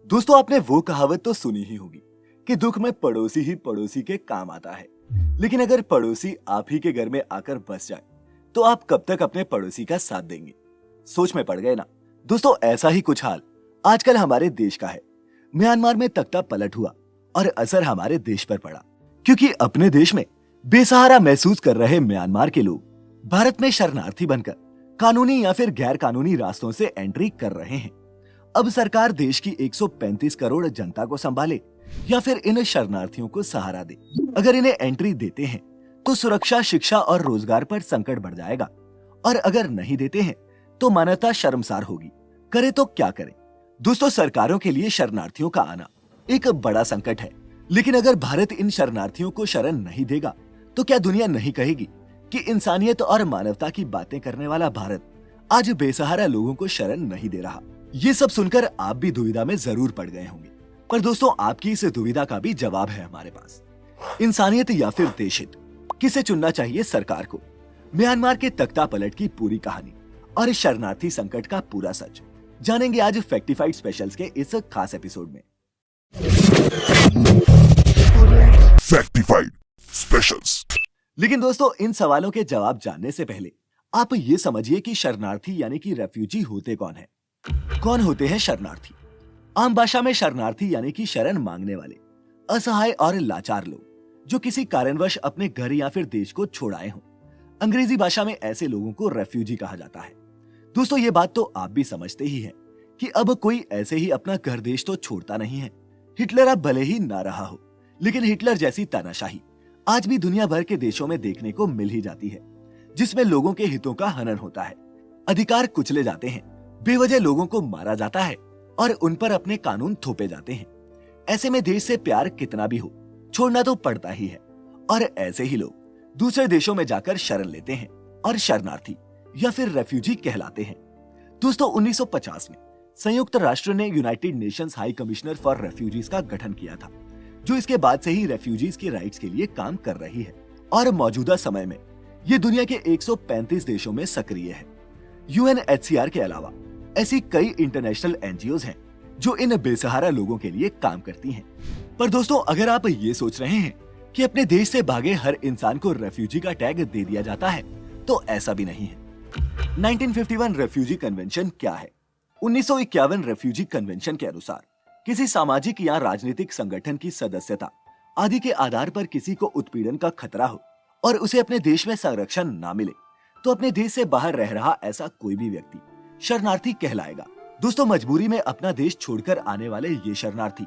दोस्तों आपने वो कहावत तो सुनी ही होगी कि दुख में पड़ोसी ही पड़ोसी के काम आता है। लेकिन अगर पड़ोसी आप ही के घर में आकर बस जाए तो आप कब तक अपने पड़ोसी का साथ देंगे? सोच में पड़ गए ना। दोस्तों ऐसा ही कुछ हाल आजकल हमारे देश का है। म्यांमार में तख्ता पलट हुआ और असर हमारे देश पर पड़ा, क्योंकि अपने देश में बेसहारा महसूस कर रहे म्यांमार के लोग भारत में शरणार्थी बनकर कानूनी या फिर गैर कानूनी रास्तों से एंट्री कर रहे हैं। अब सरकार देश की 135 करोड़ जनता को संभाले या फिर इन शरणार्थियों को सहारा दे। अगर इन्हें एंट्री देते हैं तो सुरक्षा, शिक्षा और रोजगार पर संकट बढ़ जाएगा, और अगर नहीं देते हैं तो मानवता शर्मसार होगी। करे तो क्या करें? दोस्तों सरकारों के लिए शरणार्थियों का आना एक बड़ा संकट है, लेकिन अगर भारत इन शरणार्थियों को शरण नहीं देगा तो क्या दुनिया नहीं कहेगी कि इंसानियत और मानवता की बातें करने वाला भारत आज बेसहारा लोगों को शरण नहीं दे रहा? ये सब सुनकर आप भी दुविधा में जरूर पड़ गए होंगे, पर दोस्तों आपकी इस दुविधा का भी जवाब है हमारे पास। इंसानियत या फिर देशहित, किसे चुनना चाहिए सरकार को? म्यांमार के तख्ता पलट की पूरी कहानी और शरणार्थी संकट का पूरा सच जानेंगे आज फैक्टिफाइड स्पेशल्स के इस खास एपिसोड में। फैक्टिफाइड स्पेशल्स। लेकिन दोस्तों इन सवालों के जवाब जानने से पहले आप ये समझिए कि शरणार्थी यानी कि रेफ्यूजी होते कौन है। कौन होते हैं शरणार्थी? आम भाषा में शरणार्थी यानी कि शरण मांगने वाले, असहाय और लाचार लोग जो किसी कारणवश अपने घर या फिर देश को छोड़ आए हों। अंग्रेजी भाषा में ऐसे लोगों को रेफ्यूजी कहा जाता है। दोस्तों ये बात तो आप भी समझते ही हैं कि अब कोई ऐसे ही अपना घर देश तो छोड़ता नहीं है। हिटलर अब भले ही ना रहा हो, लेकिन हिटलर जैसी तानाशाही आज भी दुनिया भर के देशों में देखने को मिल ही जाती है, जिसमें लोगों के हितों का हनन होता है, अधिकार कुचले जाते हैं, बेवजह लोगों को मारा जाता है और उन पर अपने कानून थोपे जाते हैं। ऐसे में देश से प्यार कितना भी हो, छोड़ना तो पड़ता ही है। और ऐसे ही लोग दूसरे देशों में जाकर शरण लेते हैं और शरणार्थी या फिर रेफ्यूजी कहलाते हैं। दोस्तों 1950 में संयुक्त राष्ट्र ने United Nations high commissioner for refugees का गठन किया था, जो इसके बाद से ही रेफ्यूजीज के राइट्स के लिए काम कर रही है और मौजूदा समय में ये दुनिया के 135 देशों में सक्रिय है। यूएनएचसीआर के अलावा ऐसी कई इंटरनेशनल एनजीओज हैं जो इन बेसहारा लोगों के लिए काम करती हैं। पर दोस्तों अगर आप ये सोच रहे हैं कि अपने देश से भागे हर इंसान को रेफ्यूजी का टैग दे दिया जाता है, तो ऐसा भी नहीं है। 1951 रेफ्यूजी कन्वेंशन क्या है? 1951 रेफ्यूजी कन्वेंशन के अनुसार किसी सामाजिक या राजनीतिक संगठन की सदस्यता आदि के आधार पर किसी को उत्पीड़न का खतरा हो और उसे अपने देश में संरक्षण ना मिले तो अपने देश से बाहर रह रहा ऐसा कोई भी व्यक्ति शरणार्थी कहलाएगा। दोस्तों मजबूरी में अपना देश छोड़कर आने वाले ये शरणार्थी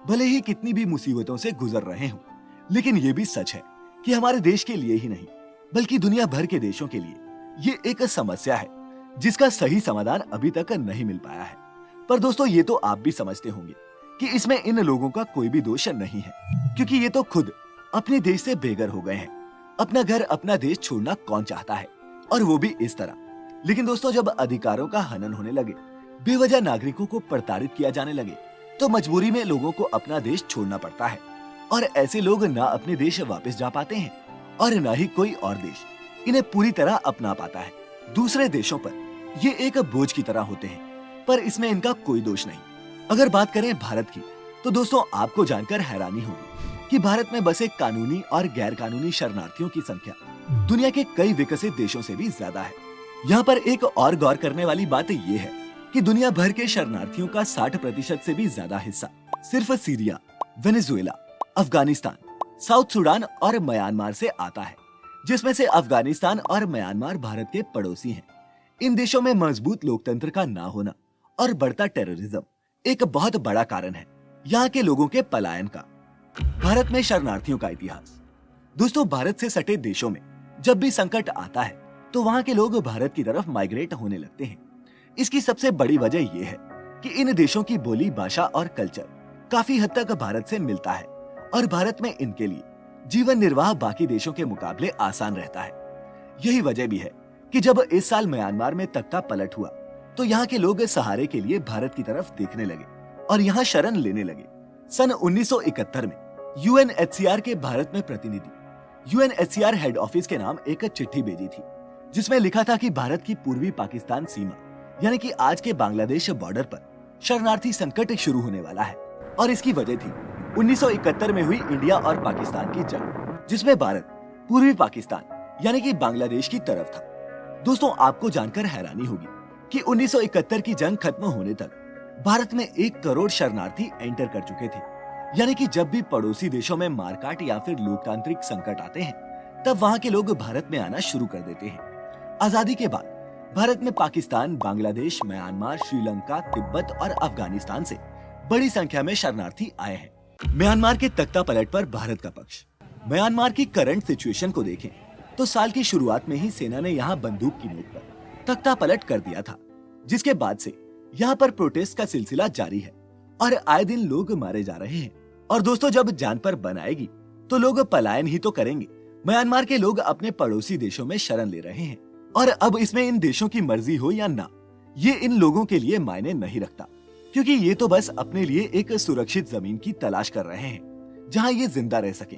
भले ही कितनी भी मुसीबतों से गुजर रहे हों, लेकिन ये भी सच है कि हमारे देश के लिए ही नहीं बल्कि दुनिया भर के देशों के लिए ये एक समस्या है जिसका सही समाधान अभी तक नहीं मिल पाया है। पर दोस्तों ये तो आप भी समझते होंगे कि इसमें इन लोगों का कोई भी दोष नहीं है, क्योंकि ये तो खुद अपने देश से बेघर हो गए हैं। अपना घर, अपना देश छोड़ना कौन चाहता है, और वो भी इस तरह। लेकिन दोस्तों जब अधिकारों का हनन होने लगे, बेवजह नागरिकों को प्रताड़ित किया जाने लगे, तो मजबूरी में लोगों को अपना देश छोड़ना पड़ता है। और ऐसे लोग ना अपने देश वापस जा पाते हैं और ना ही कोई और देश इन्हें पूरी तरह अपना पाता है। दूसरे देशों पर ये एक बोझ की तरह होते हैं, पर इसमें इनका कोई दोष नहीं। अगर बात करें भारत की, तो दोस्तों आपको जानकर हैरानी होगी कि भारत में बसे कानूनी और गैर कानूनी शरणार्थियों की संख्या दुनिया के कई विकसित देशों से भी ज्यादा है। यहाँ पर एक और गौर करने वाली बात ये है कि दुनिया भर के शरणार्थियों का 60% से भी ज्यादा हिस्सा सिर्फ Syria, Venezuela, Afghanistan, south Sudan और म्यांमार से आता है, जिसमें से अफगानिस्तान और म्यांमार भारत के पड़ोसी हैं। इन देशों में मजबूत लोकतंत्र का ना होना और बढ़ता टेररिज्म एक बहुत बड़ा कारण है यहाँ के लोगों के पलायन का। भारत में शरणार्थियों का इतिहास। दोस्तों भारत से सटे देशों में जब भी संकट आता है तो वहाँ के लोग भारत की तरफ माइग्रेट होने लगते हैं। इसकी सबसे बड़ी वजह यह है कि इन देशों की बोली, भाषा और कल्चर काफी हद तक भारत से मिलता है और भारत में इनके लिए जीवन निर्वाह बाकी देशों के मुकाबले आसान रहता है। यही वजह भी है कि जब इस साल म्यांमार में तख्ता पलट हुआ तो यहाँ के लोग सहारे के लिए भारत की तरफ देखने लगे और यहाँ शरण लेने लगे। सन 1971 में यूएनएचसीआर के भारत में प्रतिनिधि यूएनएचसीआर हेड ऑफिस के नाम एक चिट्ठी भेजी थी, जिसमें लिखा था कि भारत की पूर्वी पाकिस्तान सीमा यानी कि आज के बांग्लादेश बॉर्डर पर शरणार्थी संकट शुरू होने वाला है और इसकी वजह थी 1971 में हुई इंडिया और पाकिस्तान की जंग, जिसमें भारत पूर्वी पाकिस्तान यानी कि बांग्लादेश की तरफ था। दोस्तों, आपको जानकर हैरानी होगी कि 1971 की जंग खत्म होने तक भारत में 1 करोड़ शरणार्थी एंटर कर चुके थे। यानी कि जब भी पड़ोसी देशों में मारकाट या फिर लोकतांत्रिक संकट आते हैं, तब वहाँ के लोग भारत में आना शुरू कर देते हैं। आजादी के बाद भारत में पाकिस्तान, बांग्लादेश, म्यांमार, श्रीलंका, तिब्बत और अफगानिस्तान से बड़ी संख्या में शरणार्थी आए हैं। म्यांमार के तख्ता पलट पर भारत का पक्ष। म्यांमार की करंट सिचुएशन को देखें तो साल की शुरुआत में ही सेना ने यहाँ बंदूक की नोक पर तख्ता पलट कर दिया था, जिसके बाद से यहाँ पर प्रोटेस्ट का सिलसिला जारी है और आए दिन लोग मारे जा रहे हैं। और दोस्तों, जब जान पर बन आएगी तो लोग पलायन ही तो करेंगे। म्यांमार के लोग अपने पड़ोसी देशों में शरण ले रहे हैं और अब इसमें इन देशों की मर्जी हो या ना, ये इन लोगों के लिए मायने नहीं रखता, क्योंकि ये तो बस अपने लिए एक सुरक्षित जमीन की तलाश कर रहे हैं जहाँ ये जिंदा रह सके।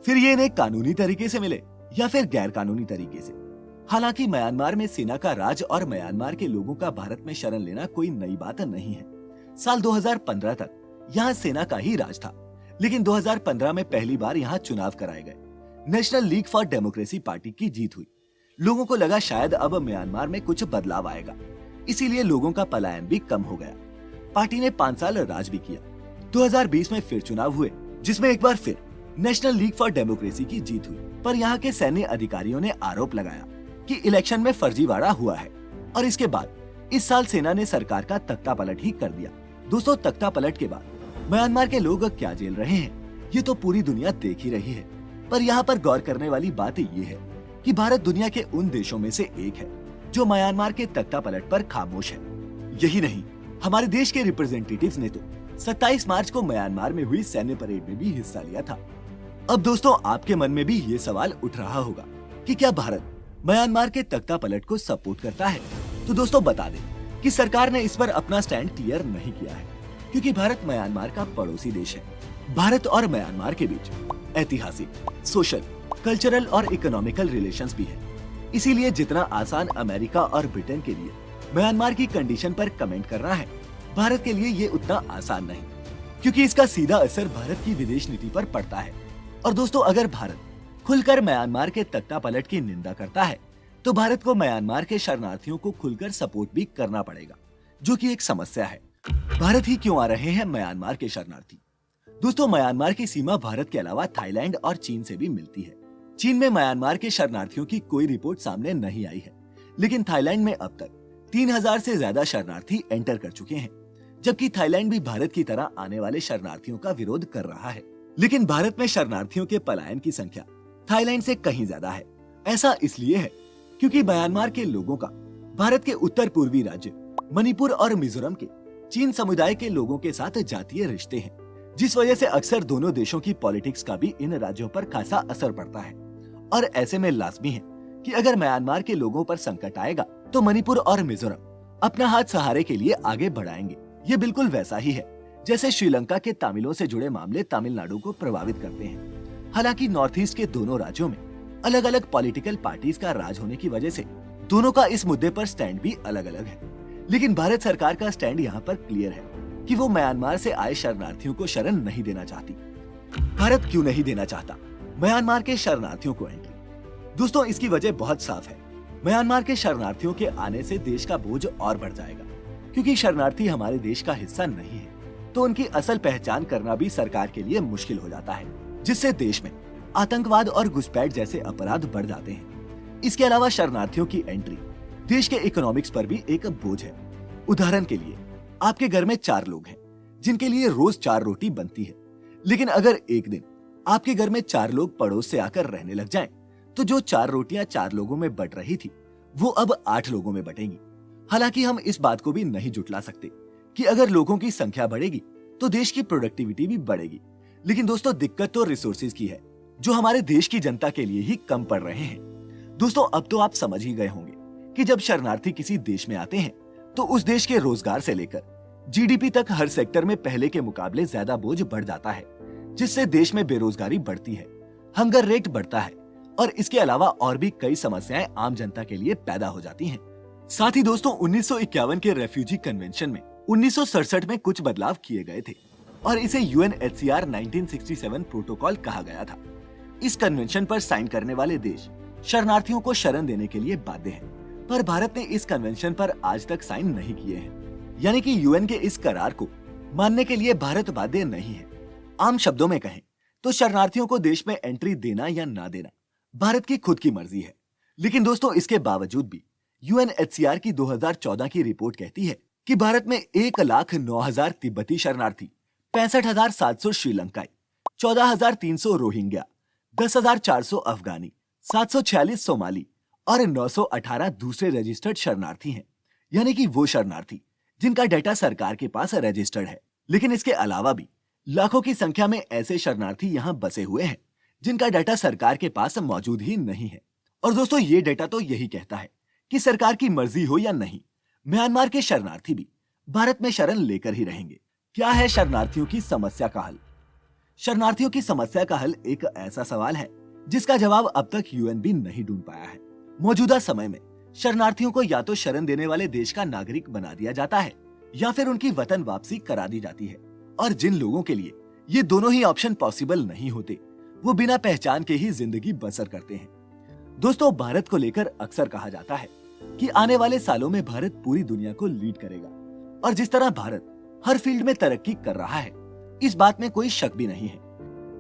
फिर ये इन्हें कानूनी तरीके से मिले या फिर गैर कानूनी तरीके से। हालांकि म्यांमार में सेना का राज और म्यांमार के लोगों का भारत में शरण लेना कोई नई बात नहीं है। साल 2015 तक यहाँ सेना का ही राज था, लेकिन 2015 में पहली बार यहाँ चुनाव कराए गए। National league for democracy party की जीत हुई। लोगों को लगा शायद अब म्यांमार में कुछ बदलाव आएगा, इसीलिए लोगों का पलायन भी कम हो गया। पार्टी ने 5 साल राज भी किया। 2020 में फिर चुनाव हुए, जिसमें एक बार फिर नेशनल लीग फॉर डेमोक्रेसी की जीत हुई, पर यहाँ के सैन्य अधिकारियों ने आरोप लगाया कि इलेक्शन में फर्जीवाड़ा हुआ है और इसके बाद इस साल सेना ने सरकार का तख्ता पलट ही कर दिया। दोस्तों, तख्ता पलट के बाद म्यांमार के लोग क्या झेल रहे हैं, ये तो पूरी दुनिया देख ही रही है। पर यहाँ पर गौर करने वाली बात ये है कि भारत दुनिया के उन देशों में से एक है जो म्यांमार के तख्ता पलट पर खामोश है। यही नहीं, हमारे देश के रिप्रेजेंटेटिव्स ने तो 27 मार्च को म्यांमार में हुई सैन्य परेड में भी हिस्सा लिया था। अब दोस्तों, आपके मन में भी ये सवाल उठ रहा होगा कि क्या भारत म्यांमार के तख्ता पलट को सपोर्ट करता है? तो दोस्तों, बता दें कि सरकार ने इस पर अपना स्टैंड क्लियर नहीं किया है, क्योंकि भारत म्यांमार का पड़ोसी देश है। भारत और म्यांमार के बीच ऐतिहासिक, सोशल, कल्चरल और इकोनॉमिकल रिलेशंस भी है। इसीलिए जितना आसान अमेरिका और ब्रिटेन के लिए म्यांमार की कंडीशन पर कमेंट करना है, भारत के लिए ये उतना आसान नहीं, क्योंकि इसका सीधा असर भारत की विदेश नीति पर पड़ता है। और दोस्तों, अगर भारत खुलकर म्यांमार के तख्ता पलट की निंदा करता है, तो भारत को म्यांमार के शरणार्थियों को खुलकर सपोर्ट भी करना पड़ेगा, जो कि एक समस्या है। भारत ही क्यों आ रहे हैं म्यांमार के शरणार्थी? दोस्तों, म्यांमार की सीमा भारत के अलावा थाईलैंड और चीन से भी मिलती है। चीन में म्यांमार के शरणार्थियों की कोई रिपोर्ट सामने नहीं आई है, लेकिन थाईलैंड में अब तक 3000 से ज्यादा शरणार्थी एंटर कर चुके हैं, जबकि थाईलैंड भी भारत की तरह आने वाले शरणार्थियों का विरोध कर रहा है। लेकिन भारत में शरणार्थियों के पलायन की संख्या थाईलैंड से कहीं ज्यादा है। ऐसा इसलिए है क्योंकि म्यांमार के लोगों का भारत के उत्तर पूर्वी राज्य मणिपुर और मिजोरम के चीन समुदाय के लोगों के साथ जातीय रिश्ते हैं, जिस वजह से अक्सर दोनों देशों की पॉलिटिक्स का भी इन राज्यों पर खासा असर पड़ता है। और ऐसे में लाजमी है कि अगर म्यांमार के लोगों पर संकट आएगा तो मणिपुर और मिजोरम अपना हाथ सहारे के लिए आगे बढ़ाएंगे। ये बिल्कुल वैसा ही है जैसे श्रीलंका के तमिलों से जुड़े मामले तमिलनाडु को प्रभावित करते हैं। हालांकि नॉर्थ ईस्ट के दोनों राज्यों में अलग अलग पॉलिटिकल पार्टीज का राज होने की वजह से दोनों का इस मुद्दे पर स्टैंड भी अलग अलग है। लेकिन भारत सरकार का स्टैंड यहाँ पर क्लियर है कि वो म्यांमार से आए शरणार्थियों को शरण नहीं देना चाहती। भारत क्यों नहीं देना चाहता म्यांमार के शरणार्थियों को एंट्री? दोस्तों, इसकी वजह बहुत साफ है। म्यांमार के शरणार्थियों के आने से देश का बोझ और बढ़ जाएगा, क्योंकि शरणार्थी हमारे देश का हिस्सा नहीं है, तो उनकी असल पहचान करना भी सरकार के लिए मुश्किल हो जाता है, जिससे देश में आतंकवाद और घुसपैठ जैसे अपराध बढ़ जाते हैं। इसके अलावा शरणार्थियों की एंट्री देश के इकोनॉमिक्स पर भी एक बोझ है। उदाहरण के लिए, आपके घर में 4 लोग हैं जिनके लिए रोज 4 रोटी बनती है, लेकिन अगर एक दिन आपके घर में 4 लोग पड़ोस से आकर रहने लग जाएं, तो जो 4 रोटियां 4 लोगों में बट रही थी, वो अब 8 लोगों में बटेंगी। हालांकि हम इस बात को भी नहीं जुटला सकते कि अगर लोगों की संख्या बढ़ेगी तो देश की प्रोडक्टिविटी भी बढ़ेगी। लेकिन दोस्तों, दिक्कत तो रिसोर्सेज की है, जो हमारे देश की जनता के लिए ही कम पड़ रहे हैं। दोस्तों, अब तो आप समझ ही गए होंगे कि जब शरणार्थी किसी देश में आते हैं तो उस देश के रोजगार से लेकर जीडीपी तक हर सेक्टर में पहले के मुकाबले ज्यादा बोझ बढ़ जाता है, जिससे देश में बेरोजगारी बढ़ती है, हंगर रेट बढ़ता है और इसके अलावा और भी कई समस्याएं आम जनता के लिए पैदा हो जाती हैं। साथ ही दोस्तों, 1951 के रेफ्यूजी कन्वेंशन में 1967 में कुछ बदलाव किए गए थे और इसे UNHCR 1967 प्रोटोकॉल कहा गया था। इस कन्वेंशन पर साइन करने वाले देश शरणार्थियों को शरण देने के लिए बाध्य हैं, पर भारत ने इस कन्वेंशन पर आज तक साइन नहीं किए हैं। यानी कि UN के इस करार को मानने के लिए भारत बाध्य नहीं है। आम शब्दों में कहें तो शरणार्थियों को देश में एंट्री देना या ना देना भारत की खुद की मर्जी है। लेकिन दोस्तों, इसके बावजूद भी UNHCR की 2014 की रिपोर्ट कहती है कि भारत में 1,09,000 तिब्बती शरणार्थी, 65,700 श्रीलंकाई, 14,300 रोहिंग्या, 10,400 अफगानी, 746 सोमाली और 918 दूसरे रजिस्टर्ड शरणार्थी हैं। यानी कि वो शरणार्थी जिनका डेटा सरकार के पास रजिस्टर्ड है। लेकिन इसके अलावा भी लाखों की संख्या में ऐसे शरणार्थी यहाँ बसे हुए हैं जिनका डेटा सरकार के पास मौजूद ही नहीं है। और दोस्तों, ये डेटा तो यही कहता है कि सरकार की मर्जी हो या नहीं, म्यांमार के शरणार्थी भी भारत में शरण लेकर ही रहेंगे। क्या है शरणार्थियों की समस्या का हल? शरणार्थियों की समस्या का हल एक ऐसा सवाल है जिसका जवाब अब तक UN भी नहीं ढूंढ पाया है। मौजूदा समय में शरणार्थियों को या तो शरण देने वाले देश का नागरिक बना दिया जाता है या फिर उनकी वतन वापसी करा दी जाती है। और जिन लोगों के लिए ये दोनों ही ऑप्शन पॉसिबल नहीं होते, वो बिना पहचान के ही जिंदगी बसर करते हैं। दोस्तों, भारत को लेकर अक्सर कहा जाता है कि आने वाले सालों में भारत पूरी दुनिया को लीड करेगा। और जिस तरह भारत हर फील्ड में तरक्की कर रहा है, इस बात में कोई शक भी नहीं है।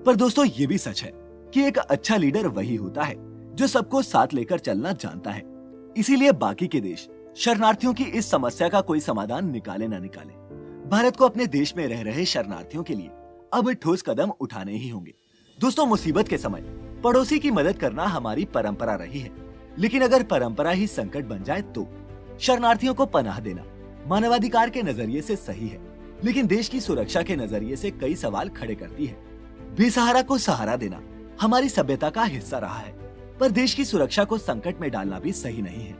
पर दोस्तों, ये भी सच है कि एक अच्छा लीडर वही होता है जो सबको साथ लेकर चलना जानता है। इसीलिए बाकी के देश शरणार्थियों की इस समस्या का कोई समाधान निकाले ना निकाले, भारत को अपने देश में रह रहे शरणार्थियों के लिए अब ठोस कदम उठाने ही होंगे। दोस्तों, मुसीबत के समय पड़ोसी की मदद करना हमारी परंपरा रही है। लेकिन अगर परंपरा ही संकट बन जाए तो शरणार्थियों को पनाह देना मानवाधिकार के नजरिए से सही है, लेकिन देश की सुरक्षा के नजरिए से कई सवाल खड़े करती है। बेसहारा को सहारा देना हमारी सभ्यता का हिस्सा रहा है, पर देश की सुरक्षा को संकट में डालना भी सही नहीं है।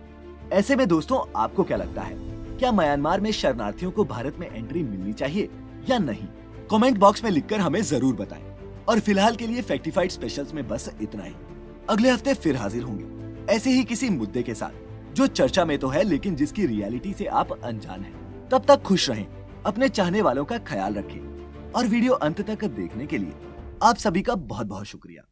ऐसे में दोस्तों, आपको क्या लगता है, क्या म्यांमार में शरणार्थियों को भारत में एंट्री मिलनी चाहिए या नहीं? कमेंट बॉक्स में लिखकर हमें जरूर बताएं। और फिलहाल के लिए फैक्टिफाइड स्पेशल्स में बस इतना ही। अगले हफ्ते फिर हाजिर होंगे ऐसे ही किसी मुद्दे के साथ जो चर्चा में तो है लेकिन जिसकी रियलिटी से आप अनजान हैं। तब तक खुश रहें, अपने चाहने वालों का ख्याल रखें और वीडियो अंत तक देखने के लिए आप सभी का बहुत बहुत शुक्रिया।